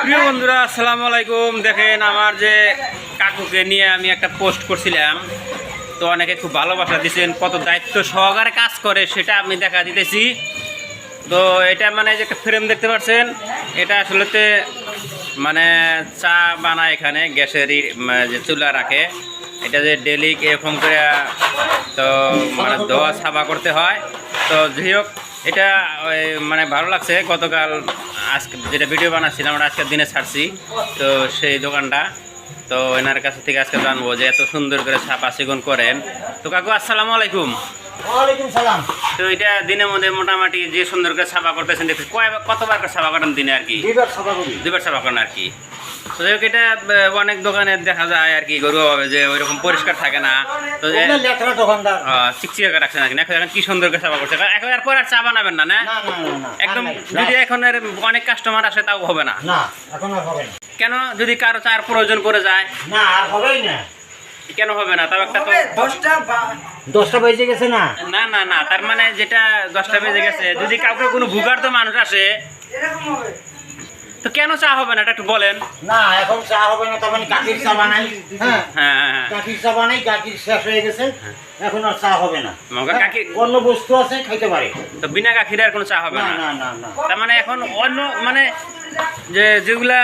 প্রিয় বন্ধুরা আসসালামু আলাইকুম। দেখেন আমার যে কাকুকে নিয়ে আমি একটা পোস্ট করছিলাম, তো অনেকে খুব ভালোবাসা দিয়েছেন, কত দায়িত্ব সহকারে কাজ করে সেটা আমি দেখা দিতেছি। তো এটা মানে যে একটা ফ্রেম দেখতে পাচ্ছেন, এটা আসলেতে মানে চা বানায় এখানে গ্যাসেরই যে চুলা রাখে, এটা যে ডেলি এরকম করে তো মানে ধোয়া সাফা করতে হয়। তো যাই হোক, এটা মানে ভালো লাগছে। গতকাল আজকে যেটা ভিডিও বানাচ্ছিলাম আমরা আজকের দিনে ছাড়ছি, তো সেই দোকানটা তো এনার কাছ থেকে আজকে জানবো যে এত সুন্দর করে ছাপা সিগুন করেন। তো কাকু আসসালামু আলাইকুম। ওয়ালাইকুম সালাম। তো এটা দিনের মধ্যে মোটামুটি যে সুন্দর করে ছাপা করতেছেন দেখছি, কতবার করে ছাপা করেন দিনে আর কি? দুইবার ছাপা করেন আর কি। তো যাই হোক, এটা অনেক দোকানে দেখা যায় আর কি গরু হবে যে ওইরকম পরিষ্কার থাকে না, তো চিকচিকা রাখছেন আর কি। এখন কি সুন্দর করে ছাপা করছে, এখন এরপর আর চা বানাবেন না? না একদম, যদি এখন অনেক কাস্টমার আসে তাও হবে না? কেন, যদি কারো চার প্রয়োজন পড়ে যায়? না, আর হবেই না। কেন হবে না? তাও একটা তো 10টা বেজে গেছে না? না না না, তার মানে যেটা 10টা বেজে গেছে, যদি কাউকে কোনো ভুগার্ত মানুষ আসে তো কেন চা হবে না, এটা একটু বলেন। না, এখন চা হবে না, তার মানে গাখির চা বানাই। হ্যাঁ হ্যাঁ, গাখির চা বানাই, গাখির শেষ হয়ে গেছে, এখন আর চা হবে না। অন্য বস্তু আছে, খাইতে পারে। তো বিনা গাখিরে আর কোনো চা হবে না? না না না। তার মানে এখন অন্য মানে যেগুলা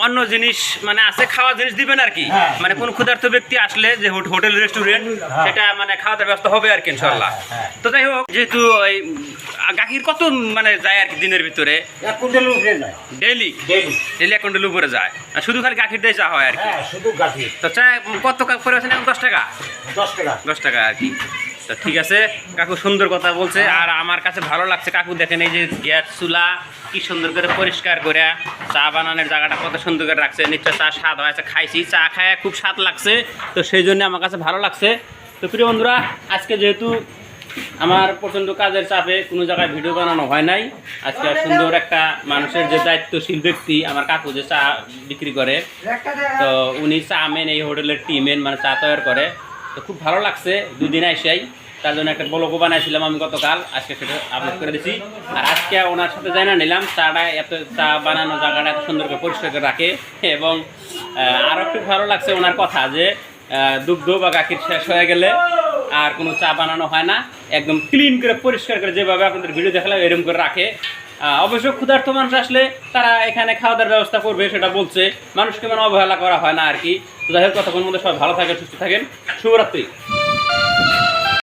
অন্য জিনিস মানে আছে, খাওয়া জিনিস দিবেন আর কি। মানে কোন ক্ষুধার্ত ব্যক্তি আসলে যে হোটেল রেস্টুরেন্ট, সেটা মানে খাওয়া দাওয়ার ব্যবস্থা হবে আর কি ইনশাআল্লাহ। তো যাই হোক, যেহেতু ওই গাখির কত মানে যায় আর কি দিনের ভিতরে? 1 কুইন্টাল উপরে যায় ডেইলি 1 কুইন্টাল উপরে যায়, আর শুধু খালি গাখির দিয়ে চা হয় আর কি। শুধু গাখির। তো চা কত করে আছেন এখন? 10 টাকা 10 টাকা আর কি। তো ঠিক আছে, কাকু সুন্দর কথা বলছে। আর আমার কাছে ভালো লাগছে, কাকু দেখেন এই যে গ্যাস চুলা কি সুন্দর করে পরিষ্কার করে চা বানানোর জায়গাটা কত সুন্দর করে রাখছে। নিশ্চয় চা স্বাদ হয়েছে, খাইছি, চা খায় খুব স্বাদ লাগছে, তো সেই জন্য আমার কাছে ভালো লাগছে। তো প্রিয় বন্ধুরা, আজকে যেহেতু আমার প্রচণ্ড কাজের চাপে কোনো জায়গায় ভিডিও বানানো হয় নাই, আজকে সুন্দর একটা মানুষের যে দায়িত্বশীল ব্যক্তি আমার কাকু যে চা বিক্রি করে, তো উনি চা মেন, এই হোটেলের টিমেন মানে চা তৈরি করে। তো খুব ভালো লাগছে, 2 দিন আইসাই, তার জন্য একটা ব্লগও বানাইছিলাম আমি গতকাল, আজকে সেটা আপলোড করে দিছি। আর আজকে ওনার সাথে জানা নিলাম চাটা এত চা বানানো জায়গাটা এত সুন্দর করে পরিষ্কার করে রাখে। এবং আরও একটু ভালো লাগছে ওনার কথা যে দুগ্ধ বা গাখির শেষ হয়ে গেলে আর কোনো চা বানানো হয় না, একদম ক্লিন করে পরিষ্কার করে যেভাবে আপনাদের ভিডিও দেখালাম এরকম করে রাখে। অবশ্য ক্ষুধার্ত মানুষ আসলে তারা এখানে খাওয়া দাওয়ার ব্যবস্থা করবে সেটা বলছে, মানুষকে মানে অবহেলা করা হয় না আর কি। তো যাই হোক, কতক্ষণ মধ্যে সবাই ভালো থাকেন, সুস্থ থাকেন, শুভরাত্রি।